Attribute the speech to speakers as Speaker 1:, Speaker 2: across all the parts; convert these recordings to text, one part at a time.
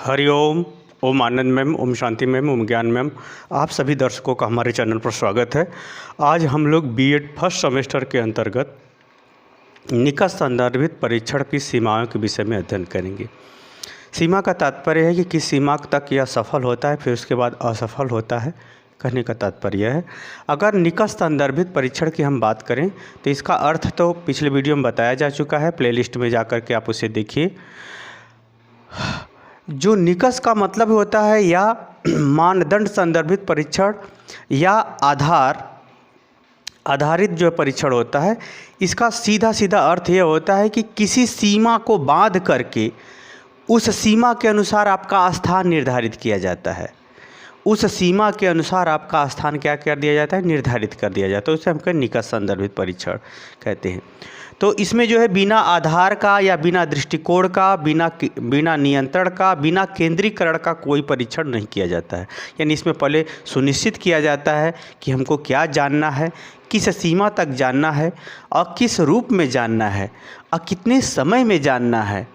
Speaker 1: हरिओम। ओम आनंद ma'am, Om Shanti ma'am, ओम ज्ञान ma'am, आप सभी दर्शकों का हमारे चैनल पर स्वागत है। आज हम लोग बीएड फर्स्ट सेमेस्टर के अंतर्गत निकष संदर्भित परीक्षण की सीमाओं के विषय में अध्ययन करेंगे। सीमा का तात्पर्य है कि किस सीमा तक यह सफल होता है, फिर उसके बाद असफल होता है। कहने का तात्पर्य है, अगर निकष संदर्भित परीक्षण की हम बात करें तो इसका अर्थ तो पिछले वीडियो में बताया जा चुका है। प्लेलिस्ट में जाकर के आप उसे देखिए। जो निकष का मतलब होता है या मानदंड संदर्भित परीक्षण या आधारित जो परीक्षण होता है, इसका सीधा सीधा अर्थ यह होता है कि किसी सीमा को बांध करके उस सीमा के अनुसार आपका स्थान निर्धारित किया जाता है। उस सीमा के अनुसार आपका स्थान क्या कर दिया जाता है, निर्धारित कर दिया जाता है। उसे हम निकष संदर्भित परीक्षण कहते हैं। तो इसमें जो है बिना आधार का या बिना दृष्टिकोण का, बिना नियंत्रण का, बिना केंद्रीकरण का कोई परीक्षण नहीं किया जाता है। यानी इसमें पहले सुनिश्चित किया जाता है कि हमको क्या जानना है, किस सीमा तक जानना है और किस रूप में जानना है और कितने समय में जानना है।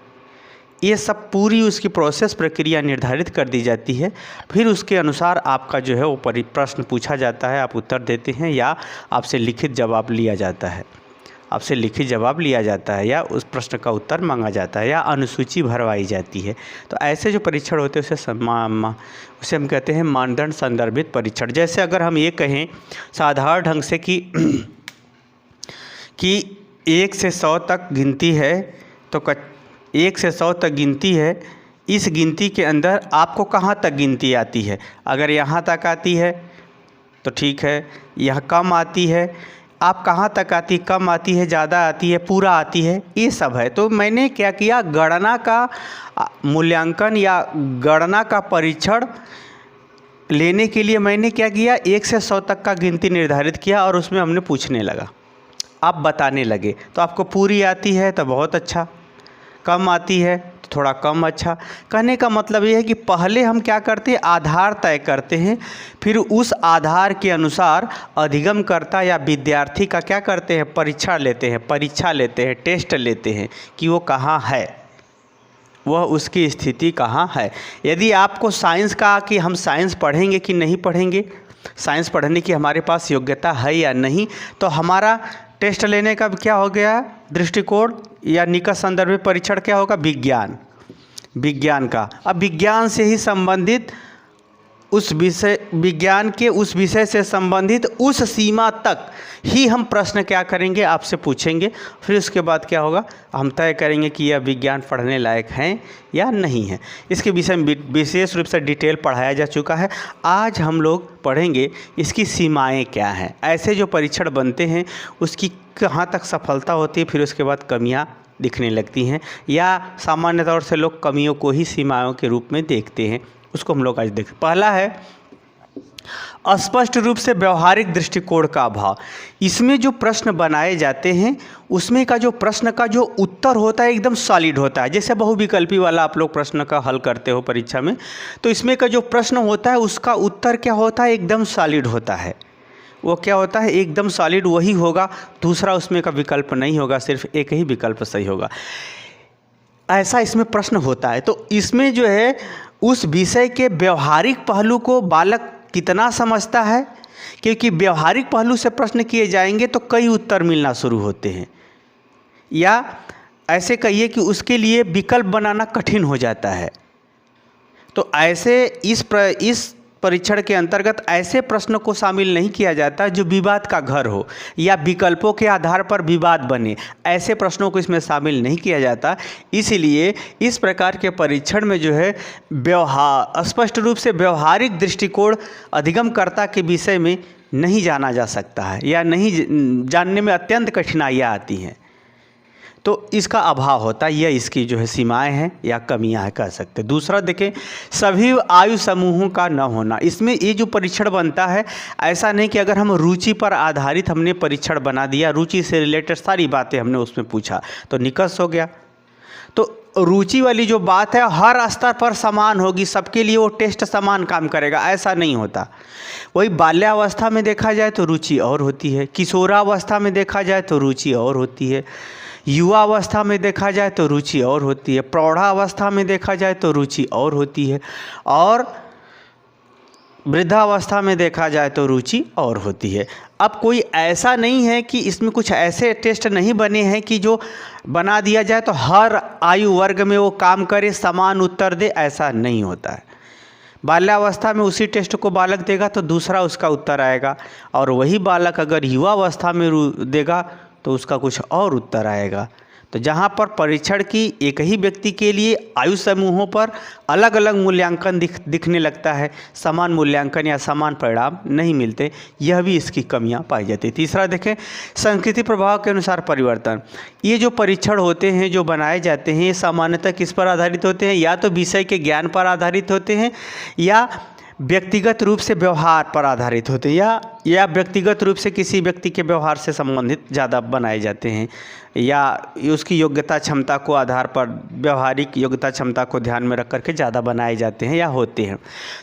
Speaker 1: ये सब पूरी उसकी प्रोसेस प्रक्रिया निर्धारित कर दी जाती है। फिर उसके अनुसार आपका जो है वो प्रश्न पूछा जाता है, आप उत्तर देते हैं या आपसे लिखित जवाब लिया जाता है। आपसे लिखित जवाब लिया जाता है या उस प्रश्न का उत्तर मांगा जाता है या अनुसूची भरवाई जाती है। तो ऐसे जो परीक्षण होते हैं उसे हम कहते हैं मानदंड संदर्भित परीक्षण। जैसे अगर हम ये कहें साधारण ढंग से कि 1 से 100 तक गिनती है, तो 1 से 100 तक गिनती है, इस गिनती के अंदर आपको कहाँ तक गिनती आती है। अगर यहाँ तक आती है तो ठीक है, यह कम आती है, आप कहाँ तक आती, कम आती है, ज़्यादा आती है, पूरा आती है, ये सब है। तो मैंने क्या किया, गणना का मूल्यांकन या गणना का परीक्षण लेने के लिए मैंने क्या किया, 1 से 100 तक का गिनती निर्धारित किया और उसमें हमने पूछने लगा, आप बताने लगे। तो आपको पूरी आती है तो बहुत अच्छा, कम आती है तो थोड़ा कम अच्छा। कहने का मतलब ये है कि पहले हम क्या करते हैं, आधार तय करते हैं, फिर उस आधार के अनुसार अधिगमकर्ता या विद्यार्थी का क्या करते हैं, परीक्षा लेते हैं, टेस्ट लेते हैं कि वो कहाँ है, वह उसकी स्थिति कहाँ है। यदि आपको साइंस का कि हम साइंस पढ़ेंगे कि नहीं पढ़ेंगे, साइंस पढ़ने की हमारे पास योग्यता है या नहीं, तो हमारा टेस्ट लेने का क्या हो गया, दृष्टिकोण या निकष संदर्भित परीक्षण क्या होगा, विज्ञान का। अब विज्ञान से ही संबंधित उस विषय, विज्ञान के उस विषय से संबंधित उस सीमा तक ही हम प्रश्न क्या करेंगे, आपसे पूछेंगे। फिर उसके बाद क्या होगा, हम तय करेंगे कि यह विज्ञान पढ़ने लायक हैं या नहीं है। इसके विषय में विशेष रूप से डिटेल पढ़ाया जा चुका है। आज हम लोग पढ़ेंगे इसकी सीमाएं क्या हैं। ऐसे जो परीक्षण बनते हैं उसकी कहाँ तक सफलता होती है, फिर उसके बाद कमियाँ दिखने लगती हैं या सामान्य तौर से लोग कमियों को ही सीमाओं के रूप में देखते हैं, उसको हम लोग आज देखें। पहला है स्पष्ट रूप से व्यवहारिक दृष्टिकोण का अभाव। इसमें जो प्रश्न बनाए जाते हैं उसमें का जो प्रश्न का जो उत्तर होता है एकदम सॉलिड होता है। जैसे बहुविकल्पी वाला आप लोग प्रश्न का हल करते हो परीक्षा में, तो इसमें का जो प्रश्न होता है उसका उत्तर क्या होता है, एकदम सॉलिड होता है। वो क्या होता है, एकदम सॉलिड वही होगा, दूसरा उसमें का विकल्प नहीं होगा, सिर्फ एक ही विकल्प सही होगा। ऐसा इसमें प्रश्न होता है। तो इसमें जो है उस विषय के व्यवहारिक पहलू को बालक कितना समझता है, क्योंकि व्यवहारिक पहलू से प्रश्न किए जाएंगे तो कई उत्तर मिलना शुरू होते हैं, या ऐसे कहिए कि उसके लिए विकल्प बनाना कठिन हो जाता है। तो ऐसे इस परीक्षण के अंतर्गत ऐसे प्रश्नों को शामिल नहीं किया जाता जो विवाद का घर हो या विकल्पों के आधार पर विवाद बने। ऐसे प्रश्नों को इसमें शामिल नहीं किया जाता। इसलिए इस प्रकार के परीक्षण में जो है स्पष्ट रूप से व्यवहारिक दृष्टिकोण अधिगमकर्ता के विषय में नहीं जाना जा सकता है या नहीं जानने में अत्यंत कठिनाइयाँ आती हैं। तो इसका अभाव होता है, यह इसकी जो है सीमाएं हैं या कमियां हैं कह सकते हैं। दूसरा देखें, सभी आयु समूहों का न होना। इसमें ये जो परीक्षण बनता है, ऐसा नहीं कि अगर हम रुचि पर आधारित हमने परीक्षण बना दिया, रुचि से रिलेटेड सारी बातें हमने उसमें पूछा तो निकष हो गया। तो रुचि वाली जो बात है हर स्तर पर समान होगी, सबके लिए वो टेस्ट समान काम करेगा, ऐसा नहीं होता। वही बाल्यावस्था में देखा जाए तो रुचि और होती है, किशोरावस्था में देखा जाए तो रुचि और होती है, युवावस्था में देखा जाए तो रुचि और होती है, प्रौढ़ावस्था में देखा जाए तो रुचि और होती है, और वृद्धावस्था में देखा जाए तो रुचि और होती है। अब कोई ऐसा नहीं है कि इसमें कुछ ऐसे टेस्ट नहीं बने हैं कि जो बना दिया जाए तो हर आयु वर्ग में वो काम करे, समान उत्तर दे, ऐसा नहीं होता है। बाल्यावस्था में उसी टेस्ट को बालक देगा तो दूसरा उसका उत्तर आएगा, और वही बालक अगर युवावस्था में देगा तो उसका कुछ और उत्तर आएगा। तो जहाँ पर परीक्षण की एक ही व्यक्ति के लिए आयु समूहों पर अलग अलग मूल्यांकन दिखने लगता है, समान मूल्यांकन या समान परिणाम नहीं मिलते, यह भी इसकी कमियां पाई जाती है। तीसरा देखें, संस्कृति प्रभाव के अनुसार परिवर्तन। ये जो परीक्षण होते हैं, जो बनाए जाते हैं, ये सामान्यतः किस पर आधारित होते हैं? या तो विषय के ज्ञान पर आधारित होते हैं, या व्यक्तिगत रूप से व्यवहार पर आधारित होते हैं, या व्यक्तिगत रूप से किसी व्यक्ति के व्यवहार से संबंधित ज़्यादा बनाए जाते हैं, या उसकी योग्यता क्षमता को आधार पर व्यवहारिक योग्यता क्षमता को ध्यान में रख करके ज़्यादा बनाए जाते हैं या होते हैं।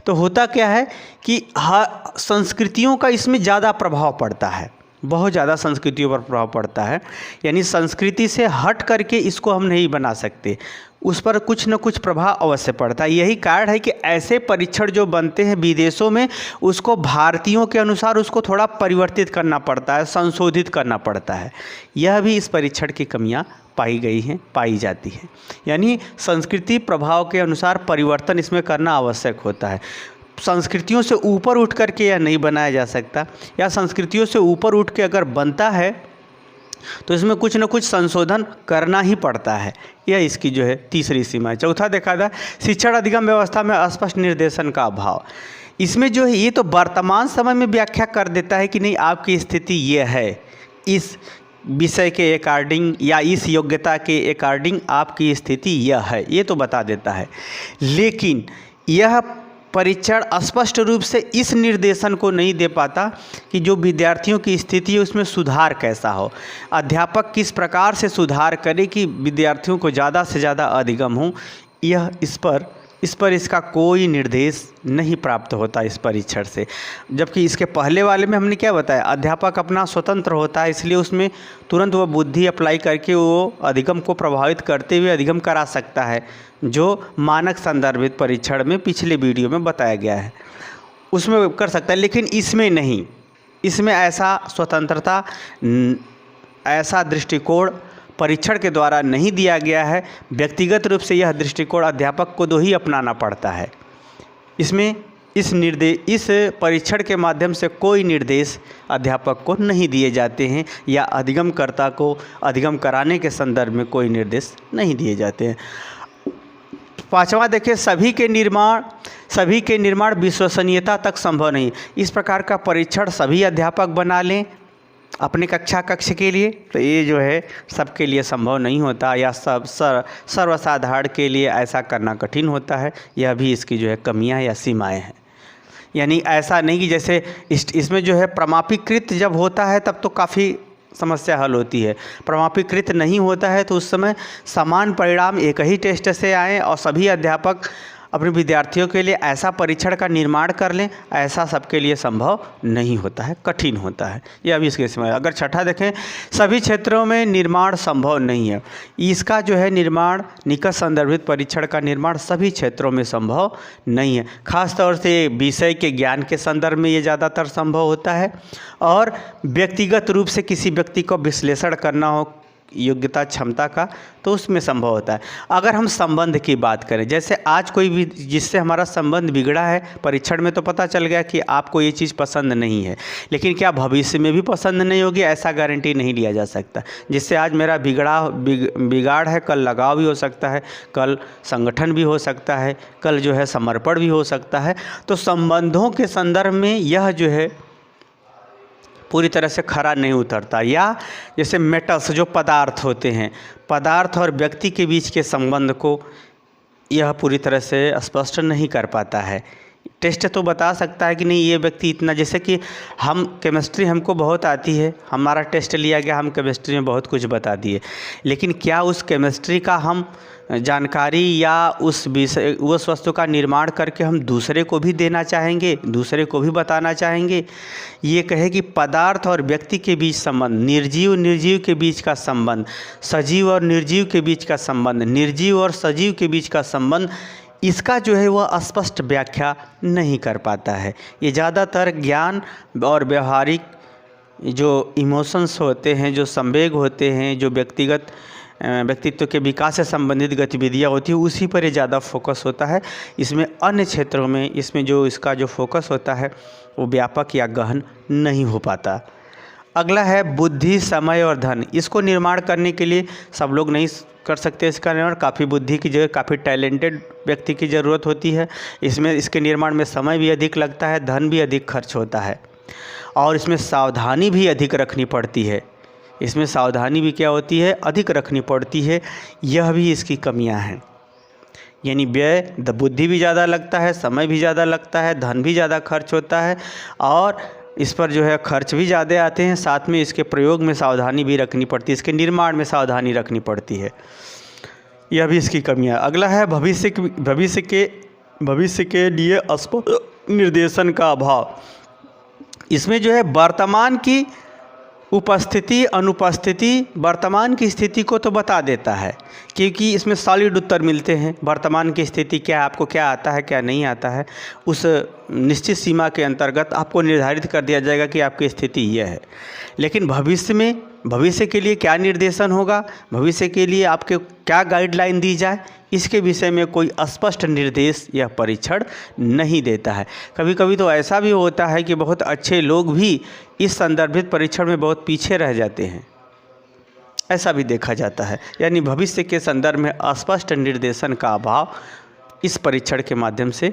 Speaker 1: तो होता क्या है कि संस्कृतियों का इसमें ज़्यादा प्रभाव पड़ता है, बहुत ज़्यादा संस्कृतियों पर प्रभाव पड़ता है। यानी संस्कृति से हट करके इसको हम नहीं बना सकते, उस पर कुछ न कुछ प्रभाव अवश्य पड़ता है। यही कारण है कि ऐसे परीक्षण जो बनते हैं विदेशों में, उसको भारतीयों के अनुसार उसको थोड़ा परिवर्तित करना पड़ता है, संशोधित करना पड़ता है। यह भी इस परीक्षण की कमियां पाई जाती हैं। यानी संस्कृति प्रभाव के अनुसार परिवर्तन इसमें करना आवश्यक होता है। संस्कृतियों से ऊपर उठ करके यह नहीं बनाया जा सकता, या संस्कृतियों से ऊपर उठ के अगर बनता है तो इसमें कुछ न कुछ संशोधन करना ही पड़ता है। यह इसकी जो है तीसरी सीमा है। चौथा देखा जाए, शिक्षण अधिगम व्यवस्था में अस्पष्ट निर्देशन का अभाव। इसमें जो है ये तो वर्तमान समय में व्याख्या कर देता है कि नहीं, आपकी स्थिति ये है, इस विषय के अकॉर्डिंग या इस योग्यता के अकॉर्डिंग आपकी स्थिति यह है, ये तो बता देता है। लेकिन यह परीक्षण स्पष्ट रूप से इस निर्देशन को नहीं दे पाता कि जो विद्यार्थियों की स्थिति है उसमें सुधार कैसा हो, अध्यापक किस प्रकार से सुधार करे कि विद्यार्थियों को ज़्यादा से ज़्यादा अधिगम हो। यह इस पर इसका कोई निर्देश नहीं प्राप्त होता इस परीक्षण से। जबकि इसके पहले वाले में हमने क्या बताया, अध्यापक अपना स्वतंत्र होता है, इसलिए उसमें तुरंत वह बुद्धि अप्लाई करके वो अधिगम को प्रभावित करते हुए अधिगम करा सकता है, जो मानक संदर्भित परीक्षण में पिछले वीडियो में बताया गया है, उसमें कर सकता है। लेकिन इसमें नहीं, इसमें ऐसा स्वतंत्रता, ऐसा दृष्टिकोण परीक्षण के द्वारा नहीं दिया गया है। व्यक्तिगत रूप से यह दृष्टिकोण अध्यापक को ही अपनाना पड़ता है। इसमें इस परीक्षण के माध्यम से कोई निर्देश अध्यापक को नहीं दिए जाते हैं, या अधिगमकर्ता को अधिगम कराने के संदर्भ में कोई निर्देश नहीं दिए जाते हैं। पांचवा देखिए, सभी के निर्माण विश्वसनीयता तक संभव नहीं। इस प्रकार का परीक्षण सभी अध्यापक बना लें अपने कक्ष के लिए, तो ये जो है सबके लिए संभव नहीं होता, या सर्वसाधारण के लिए ऐसा करना कठिन होता है। यह भी इसकी जो है कमियां या सीमाएं हैं। यानी ऐसा नहीं कि जैसे इसमें जो है प्रमाणीकृत जब होता है तब तो काफ़ी समस्या हल होती है। प्रमाणीकृत नहीं होता है तो उस समय समान परिणाम एक ही टेस्ट से आएँ और सभी अध्यापक अपने विद्यार्थियों के लिए ऐसा परीक्षण का निर्माण कर लें, ऐसा सबके लिए संभव नहीं होता है, कठिन होता है। यह भी इसके इसमें। अगर छठा देखें, सभी क्षेत्रों में निर्माण संभव नहीं है। इसका जो है निर्माण, निकट संदर्भित परीक्षण का निर्माण सभी क्षेत्रों में संभव नहीं है। खास तौर से विषय के ज्ञान के संदर्भ में ये ज़्यादातर संभव होता है, और व्यक्तिगत रूप से किसी व्यक्ति को विश्लेषण करना हो योग्यता क्षमता का, तो उसमें संभव होता है। अगर हम संबंध की बात करें, जैसे आज कोई भी जिससे हमारा संबंध बिगड़ा है, परीक्षण में तो पता चल गया कि आपको ये चीज़ पसंद नहीं है, लेकिन क्या भविष्य में भी पसंद नहीं होगी, ऐसा गारंटी नहीं लिया जा सकता। जिससे आज मेरा बिगाड़ है, कल लगाव भी हो सकता है, कल संगठन भी हो सकता है, कल जो है समर्पण भी हो सकता है। तो संबंधों के संदर्भ में यह जो है पूरी तरह से खरा नहीं उतरता। या जैसे मेटल्स जो पदार्थ होते हैं, पदार्थ और व्यक्ति के बीच के संबंध को यह पूरी तरह से स्पष्ट नहीं कर पाता है। टेस्ट तो बता सकता है कि नहीं ये व्यक्ति इतना, जैसे कि हम केमिस्ट्री हमको बहुत आती है, हमारा टेस्ट लिया गया, हम केमिस्ट्री में बहुत कुछ बता दिए, लेकिन क्या उस केमिस्ट्री का हम जानकारी या उस वस्तु का निर्माण करके हम दूसरे को भी देना चाहेंगे, दूसरे को भी बताना चाहेंगे। ये कहे कि पदार्थ और व्यक्ति के बीच संबंध, निर्जीव निर्जीव के बीच का संबंध, सजीव और निर्जीव के बीच का संबंध, निर्जीव और सजीव के बीच का संबंध, इसका जो है वह स्पष्ट व्याख्या नहीं कर पाता है। ये ज़्यादातर ज्ञान और व्यवहारिक जो इमोशंस होते हैं, जो संवेग होते हैं, जो व्यक्तित्व के विकास से संबंधित गतिविधियाँ होती हैं, उसी पर ये ज़्यादा फोकस होता है। इसमें अन्य क्षेत्रों में इसमें जो इसका जो फोकस होता है वो व्यापक या गहन नहीं हो पाता। अगला है बुद्धि, समय और धन। इसको निर्माण करने के लिए सब लोग नहीं कर सकते इसका निर्माण। काफ़ी बुद्धि की जगह काफ़ी टैलेंटेड व्यक्ति की ज़रूरत होती है। इसके निर्माण में समय भी अधिक लगता है, धन भी अधिक खर्च होता है और इसमें सावधानी भी अधिक रखनी पड़ती है। इसमें सावधानी भी क्या होती है, अधिक रखनी पड़ती है। यह भी इसकी कमियां हैं। यानी व्यय, बुद्धि भी ज़्यादा लगता है, समय भी ज़्यादा लगता है, धन भी ज़्यादा खर्च होता है और इस पर जो है खर्च भी ज़्यादा आते हैं। साथ में इसके प्रयोग में सावधानी भी रखनी पड़ती है, इसके निर्माण में सावधानी रखनी पड़ती है। यह भी इसकी कमियां। अगला है भविष्य के लिए स्पष्ट निर्देशन का अभाव। इसमें जो है वर्तमान की उपस्थिति, अनुपस्थिति, वर्तमान की स्थिति को तो बता देता है, क्योंकि इसमें सॉलिड उत्तर मिलते हैं। वर्तमान की स्थिति क्या है, आपको क्या आता है, क्या नहीं आता है, उस निश्चित सीमा के अंतर्गत आपको निर्धारित कर दिया जाएगा कि आपकी स्थिति यह है। लेकिन भविष्य के लिए क्या निर्देशन होगा, भविष्य के लिए आपके क्या गाइडलाइन दी जाए, इसके विषय में कोई स्पष्ट निर्देश या परीक्षण नहीं देता है। कभी कभी तो ऐसा भी होता है कि बहुत अच्छे लोग भी इस संदर्भित परीक्षण में बहुत पीछे रह जाते हैं, ऐसा भी देखा जाता है। यानी भविष्य के संदर्भ में स्पष्ट निर्देशन का अभाव इस परीक्षण के माध्यम से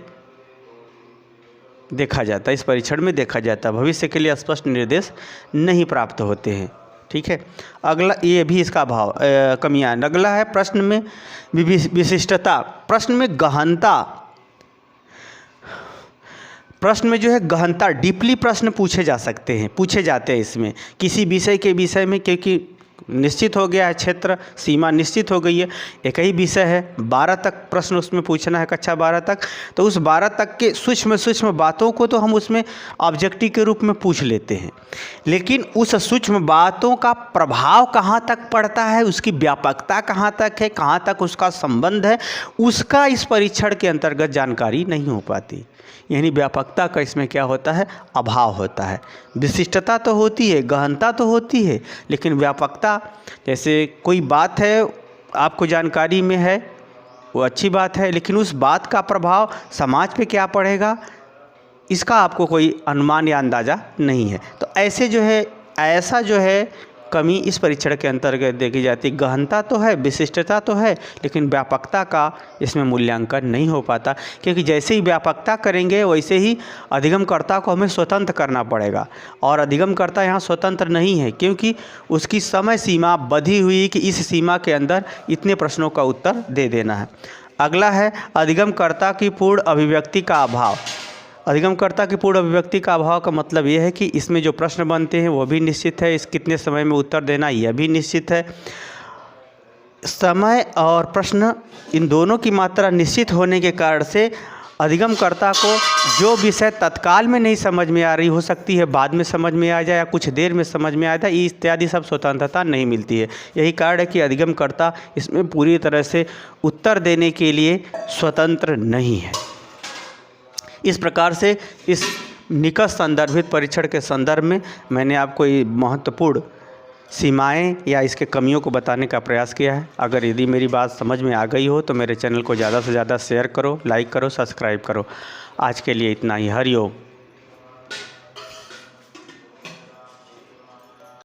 Speaker 1: देखा जाता है, इस परीक्षण में देखा जाता है। भविष्य के लिए स्पष्ट निर्देश नहीं प्राप्त होते हैं। ठीक है, अगला ये भी इसका अभाव कमियां। अगला है प्रश्न में विशिष्टता, प्रश्न में गहनता। प्रश्न में जो है गहनता, डीपली प्रश्न पूछे जाते हैं इसमें किसी विषय के विषय में, क्योंकि निश्चित हो गया है क्षेत्र, सीमा निश्चित हो गई है, एक ही विषय है, 12 तक प्रश्न उसमें पूछना है, कक्षा 12 तक। तो उस 12 तक के सूक्ष्म बातों को तो हम उसमें ऑब्जेक्टिव के रूप में पूछ लेते हैं, लेकिन उस सूक्ष्म बातों का प्रभाव कहाँ तक पड़ता है, उसकी व्यापकता कहाँ तक है, कहाँ तक उसका संबंध है, उसका इस परीक्षण के अंतर्गत जानकारी नहीं हो पाती। यानी व्यापकता का इसमें क्या होता है, अभाव होता है। विशिष्टता तो होती है, गहनता तो होती है, लेकिन व्यापकता, जैसे कोई बात है आपको जानकारी में है, वो अच्छी बात है, लेकिन उस बात का प्रभाव समाज पे क्या पड़ेगा, इसका आपको कोई अनुमान या अंदाज़ा नहीं है। तो ऐसा जो है कमी इस परीक्षण के अंतर्गत देखी जाती है। गहनता तो है, विशिष्टता तो है, लेकिन व्यापकता का इसमें मूल्यांकन नहीं हो पाता, क्योंकि जैसे ही व्यापकता करेंगे वैसे ही अधिगमकर्ता को हमें स्वतंत्र करना पड़ेगा, और अधिगमकर्ता यहाँ स्वतंत्र नहीं है, क्योंकि उसकी समय सीमा बंधी हुई कि इस सीमा के अंदर इतने प्रश्नों का उत्तर दे देना है। अगला है अधिगमकर्ता की पूर्ण अभिव्यक्ति का अभाव। अधिगमकर्ता की पूर्ण अभिव्यक्ति का अभाव का मतलब यह है कि इसमें जो प्रश्न बनते हैं वो भी निश्चित है, इस कितने समय में उत्तर देना यह भी निश्चित है। समय और प्रश्न इन दोनों की मात्रा निश्चित होने के कारण से अधिगमकर्ता को जो विषय तत्काल में नहीं समझ में आ रही, हो सकती है बाद में समझ में आ जाए या कुछ देर में समझ में आ जाए, इत्यादि सब स्वतंत्रता नहीं मिलती है। यही कारण है कि अधिगमकर्ता इसमें पूरी तरह से उत्तर देने के लिए स्वतंत्र नहीं है। इस प्रकार से इस निकट संदर्भित परीक्षण के संदर्भ में मैंने आपको ये महत्वपूर्ण सीमाएं या इसके कमियों को बताने का प्रयास किया है। अगर यदि मेरी बात समझ में आ गई हो तो मेरे चैनल को ज़्यादा से ज़्यादा शेयर करो, लाइक करो, सब्सक्राइब करो। आज के लिए इतना ही। हरिओम।